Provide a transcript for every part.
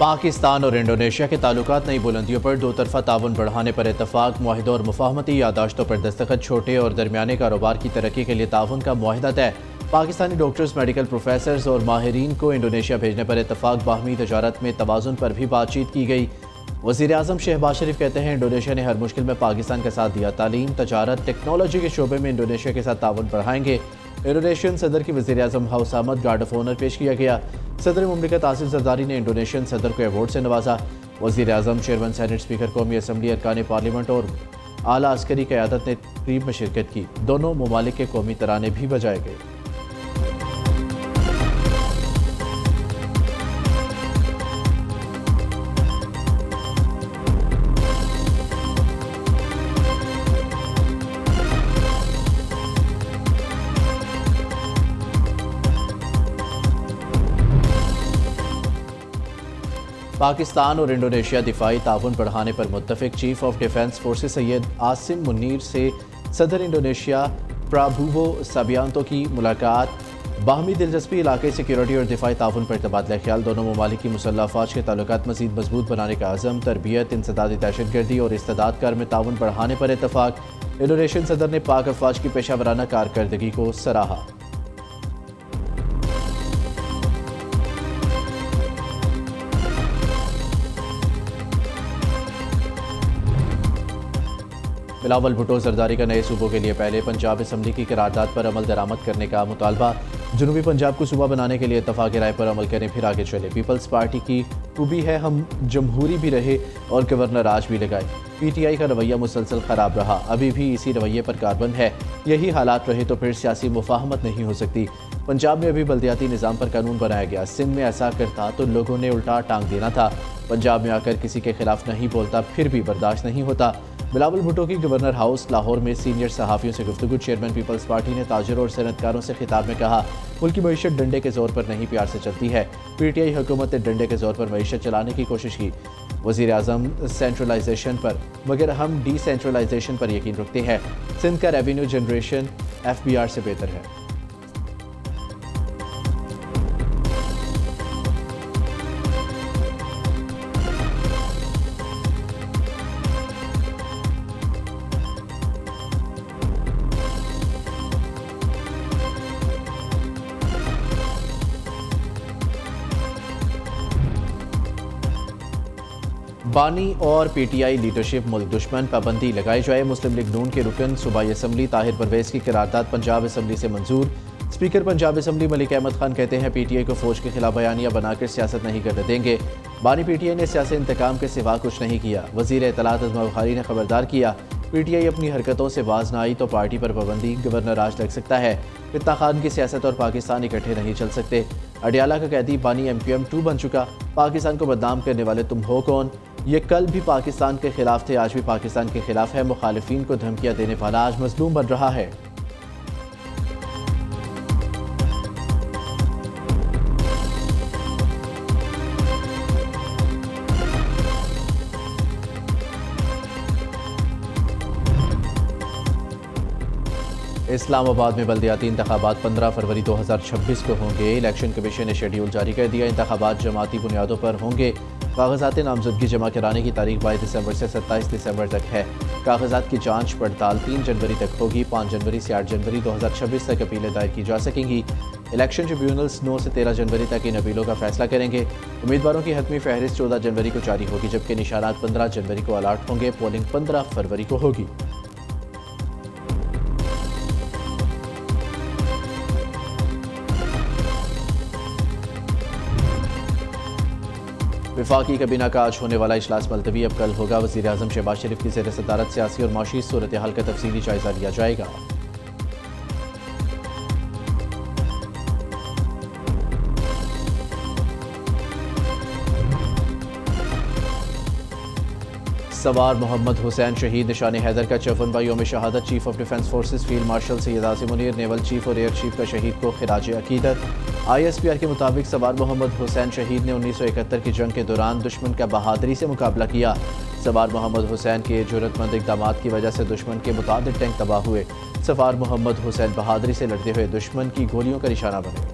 पाकिस्तान और इंडोनेशिया के ताल्लुकात नई बुलंदियों पर दो तरफा ताउन बढ़ाने पर इतफाक, मुआहिदों और मुफाहमती यादाश्तों पर दस्तखत। छोटे और दरमियाने कारोबार की तरक्की के लिए ताउन का मुआहिदा तय। पाकिस्तानी डॉक्टर्स, मेडिकल प्रोफेसर्स और माहिरीन को इंडोनेशिया भेजने पर इतफाक। बाहमी तजारत में तवाज़ुन पर भी बातचीत की गई। वज़ीर आज़म शहबाज शरीफ कहते हैं इंडोनेशिया ने हर मुश्किल में पाकिस्तान का साथ दिया। तालीम, तजारत, टेक्नोलॉजी के शोबे में इंडोनेशिया के साथ ताउन बढ़ाएंगे। इंडोनेशियन सदर की वज़ीर आज़म हाउस आमद गार्ड ऑफ ऑनर पेश किया गया। सदर मुमलिकत आसिफ जरदारी ने इंडोनेशियन सदर को अवार्ड से नवाजा। वज़ीर आज़म, चेयरमैन सेनेट, स्पीकर कौमी असम्बली, अरकान पार्लियामेंट और आला अस्करी क़यादत ने तकरीब में शिरकत की। दोनों ममालिक के कौमी तराने भी बजाए गए। पाकिस्तान और इंडोनेशिया दिफाई ताउन बढ़ाने पर मुत्तफिक। Chief of defence forces Syed Asim Munir से सदर इंडोनेशिया प्राबुवो सबियांतो की मुलाकात। बाहमी दिलचस्पी, इलाके सिक्योरिटी और दिफाई ताउन पर तबादला ख्याल। दोनों ममालिक की मुसल्लह अफवाज के ताल्लुकात मज़ीद मजबूत बनाने का अज़म। तरबियत, इंसदादी दहशतगर्दी और इस्तेदाद कार में ताउन बढ़ाने पर इतफाक। इंडोनेशियन सदर ने पाक अफवाज की पेशावराना कारकर्दगी को सराहा। बिलावल भुट्टो जरदारी का नए सूबों के लिए पहले पंजाब असम्बली की करारदाद पर अमल दरामद करने का मुतालबा। जनूबी पंजाब को सूबा बनाने के लिए इत्तफाक़ राय पर अमल करें, फिर आगे चले। पीपल्स पार्टी की खूबी है हम जमहूरी भी रहे और गवर्नर राज भी लगाए। PTI का रवैया मुसलसल ख़राब रहा, अभी भी इसी रवैये पर कारबंद है। यही हालात रहे तो फिर सियासी मुफाहमत नहीं हो सकती। पंजाब में अभी बल्दियाती निज़ाम पर कानून बनाया गया। सिंध में ऐसा करता तो लोगों ने उल्टा टांग देना था। पंजाब में आकर किसी के खिलाफ नहीं बोलता, फिर भी बर्दाश्त नहीं होता। बिलावल भुट्टो की गवर्नर हाउस लाहौर में सीनियर सहाफ़ियों से गुफ्तगू। चेयरमैन पीपल्स पार्टी ने ताजरों और सनतकारों से खिताब में कहा, मुल्क की मईशत डंडे के जोर पर नहीं, प्यार से चलती है। PTI हुकूमत ने डंडे के जोर पर मईशत चलाने की कोशिश की। वज़ीर आज़म सेंट्रलाइजेशन पर, मगर हम डिसेंट्रलाइजेशन पर यकीन रखते हैं। सिंध का रेवेन्यू जनरेशन FBR से बेहतर है। बानी और PTI लीडरशिप मुल्क दुश्मन, पाबंदी लगाई जाए। मुस्लिम लीग नून के रुकन सूबाई असम्बली ताहिर परवेज़ की करारदाद पंजाब असम्बली से मंजूर। स्पीकर पंजाब असम्बली मलिक अहमद खान कहते हैं PTI को फौज के खिलाफ बयानिया बनाकर सियासत नहीं करने देंगे। बानी PTI ने सियासी इंतकाम के सिवा कुछ नहीं किया। वज़ीर इत्तलात अज़मा बुखारी ने खबरदार किया, PTI अपनी हरकतों से बाज न आई तो पार्टी पर पाबंदी, गवर्नर राज लग सकता है। इत्ता खान की सियासत और पाकिस्तान इकट्ठे नहीं चल सकते। अडियाला का कैदी बानी MPM 2 बन चुका। पाकिस्तान को बदनाम करने वाले तुम हो कौन? ये कल भी पाकिस्तान के खिलाफ थे, आज भी पाकिस्तान के खिलाफ है। मुखालिफिन को धमकियां देने वाला आज मजलूम बन रहा है। इस्लामाबाद में बल्दियाती इंतखाबात 15 फरवरी 2026 को होंगे। इलेक्शन कमीशन ने शेड्यूल जारी कर दिया। इंतखाबात जमाती बुनियादों पर होंगे। कागजात नामजदगी जमा कराने की तारीख 22 दिसंबर से 27 दिसंबर तक है। कागजात की जांच पड़ताल 3 जनवरी तक होगी। 5 जनवरी से 8 जनवरी 2026 तक अपीलें दायर की जा सकेंगी। इलेक्शन ट्रिब्यूनल्स 9 से 13 जनवरी तक इन अपीलों का फैसला करेंगे। उम्मीदवारों की हतमी फहरिस्त 14 जनवरी को जारी होगी, जबकि निशानात 15 जनवरी को अलाट होंगे। पोलिंग 15 फरवरी को होगी। वफाकी काबीना का आज होने वाला इजलास मुलतवी अब कल होगा। वज़ीर आज़म शहबाज शरीफ की ज़ेर सदारत सियासी और माशी सूरत हाल का तफसीली जायजा लिया जाएगा। सवार मोहम्मद हुसैन शहीद निशान हैदर का 54वां यौम शहादत। Chief of defence forces field marshal Syed Asim Munir, naval chief और एयर चीफ का शहीद को खिराज अकीदत। ISPR के मुताबिक सवार मोहम्मद हुसैन शहीद ने 1971 की जंग के दौरान दुश्मन का बहादुरी से मुकाबला किया। सवार मोहम्मद हुसैन के जुर्रतमंद इक़दामात की वजह से दुश्मन के मुतादिद टैंक तबाह हुए। सवार मोहम्मद हुसैन बहादुरी से लड़ते हुए दुश्मन की गोलियों का निशाना बने।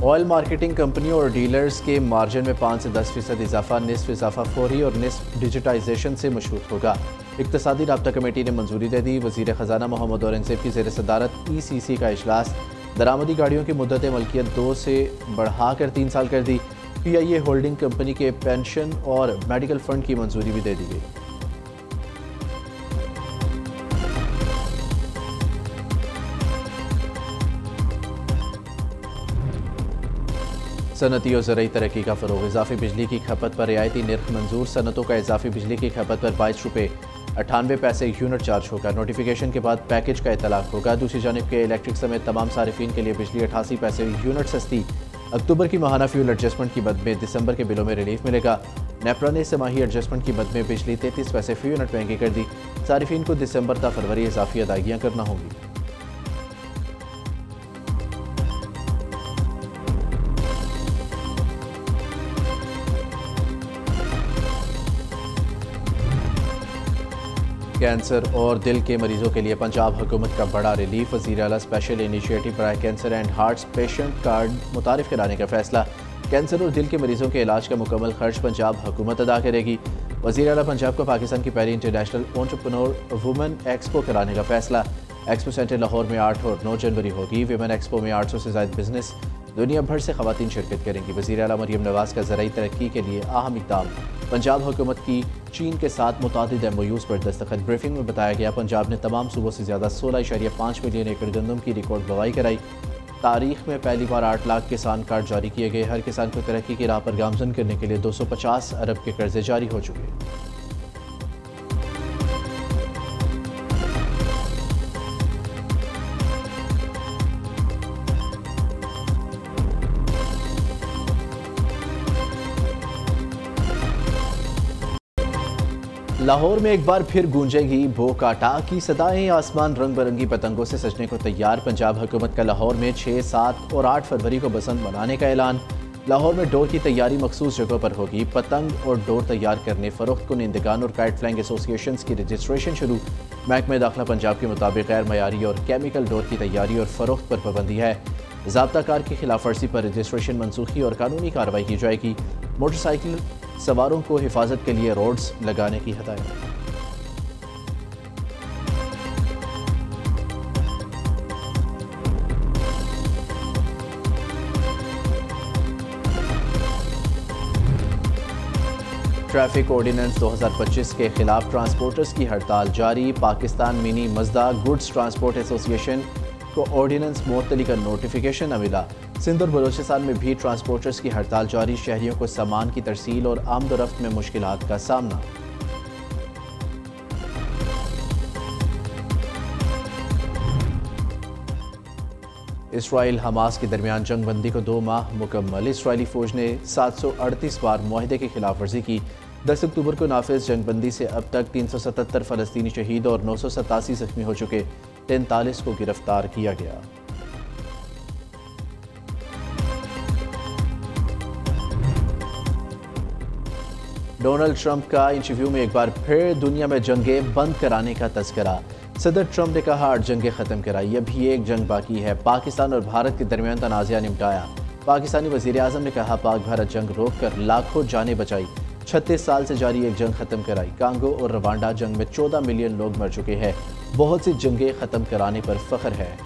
ऑयल मार्केटिंग कंपनियों और डीलर्स के मार्जिन में 5 से 10% इजाफा, निस्फ इजाफा फौरी और निस्फ डिजिटाइजेशन से मशरूत होगा। इक्तसादी राब्ता कमेटी ने मंजूरी दे दी। वज़ीर ख़जाना मोहम्मद औरंगज़ेब की ज़ेर सदारत ECC का इजलास। दरामदी गाड़ियों की मुद्दत मलकियत 2 से बढ़ाकर 3 साल कर दी। PIA होल्डिंग कंपनी के पेंशन और मेडिकल फंड की मंजूरी भी दे दी गई। सनती और ज़रूरी तरक्की का फ़रोग़। इजाफी बिजली की खपत पर रियायती निर्ख मंजूर। सनतों का इजाफी बिजली की खपत पर 22 रुपये 98 पैसे यूनिट चार्ज होगा। नोटिफिकेशन के बाद पैकेज का इतलाक होगा। दूसरी जानिब के इलेक्ट्रिक समेत तमाम सारिफिन के लिए बिजली 88 पैसे यूनिट सस्ती। अक्टूबर की माहाना फ्यूल एडजस्टमेंट की मद में दिसंबर के बिलों में रिलीफ मिलेगा। नेपरा ने समाही एडजस्टमेंट की मद में बिजली 33 पैसे फी यूनिट महंगी कर दी। सारिफिन को दिसंबर तक फरवरी इजाफी अदायगियाँ करना होंगी। कैंसर और दिल के मरीजों के लिए पंजाब हुकूमत का बड़ा रिलीफ। वज़ीर आला special initiative for cancer and heart patient card मुतारिफ कराने का फैसला। कैंसर और दिल के मरीजों के इलाज का मुकम्मल खर्च पंजाब हुकूमत अदा करेगी। वज़ीर आला पंजाब को पाकिस्तान की पहली इंटरनेशनल एंटरप्रेन्योर वुमेन एक्सपो कराने का फैसला। एक्सपो सेंटर लाहौर में 8 और 9 जनवरी होगी। वुमेन एक्सपो में 800 से ज़ायद बिजनेस दुनिया भर से ख़वातीन शिरकत करेंगी। वज़ीर आला मरियम नवाज़ का ज़राई तरक्की के लिए अहम इक़दाम। पंजाब हुकूमत की चीन के साथ मुतादिद MOUs पर दस्तखत। ब्रीफिंग में बताया गया पंजाब ने तमाम सूबों से ज़्यादा 16.5 मिलियन एकड़ गंदम की रिकॉर्ड बुवाई कराई। तारीख में पहली बार 8 लाख किसान कार्ड जारी किए गए। हर किसान को तरक्की की राह पर गामजन करने के लिए 250 अरब के कर्जे जारी हो चुके। लाहौर में एक बार फिर गूंजेगी भो काटा की सदाएं। आसमान रंग बिरंगी पतंगों से सजने को तैयार। पंजाब हुकूमत का लाहौर में 6, 7 और 8 फरवरी को बसंत मनाने का ऐलान। लाहौर में डोर की तैयारी मखसूस जगहों पर होगी। पतंग और डोर तैयार करने, फरोख्त कुनिंदगान और काइट फ्लाइंग एसोसिएशन की रजिस्ट्रेशन शुरू। महकमा दाखिला पंजाब के मुताबिक गैर मयारी और केमिकल डोर की तैयारी और फरोख्त पर पाबंदी है। ज़ाब्ता कार की खिलाफ वर्जी पर रजिस्ट्रेशन मनसूखी और कानूनी कार्रवाई की जाएगी। मोटरसाइकिल सवारों को हिफाजत के लिए रोड्स लगाने की हदायत। ट्रैफिक ऑर्डिनेंस 2025 के खिलाफ ट्रांसपोर्टर्स की हड़ताल जारी। Pakistan mini मजदा goods transport association को ऑर्डिनेंस मुअत्तली का नोटिफिकेशन न मिला। सिंध और बलोचिस्तान में भी ट्रांसपोर्टर्स की हड़ताल जारी। शहरियों को सामान की तरसील और आमदोरफ्त में मुश्किलात का सामना। इसराइल हमास के दरमियान जंग बंदी को 2 माह मुकम्मल। इसराइली फौज ने 738 बार मुआहदे की खिलाफ वर्जी की। 10 अक्टूबर को नाफिज जंग बंदी से अब तक 377 फ़लस्तीनी शहीद और 987 जख्मी हो चुके। 43 को गिरफ्तार किया गया। डोनाल्ड ट्रंप का इंटरव्यू में एक बार फिर दुनिया में जंगें बंद कराने का तज़किरा। सदर ट्रंप ने कहा 8 जंगें ख़त्म कराई, अभी एक जंग बाकी है। पाकिस्तान और भारत के दरमियान तनाज़ा निपटाया। पाकिस्तानी वज़ीर आज़म ने कहा पाक भारत जंग रोक कर लाखों जानें बचाई। 36 साल से जारी एक जंग ख़त्म कराई। कांगो और रवांडा जंग में 14 मिलियन लोग मर चुके हैं। बहुत सी जंगें ख़त्म कराने पर फ़ख्र है।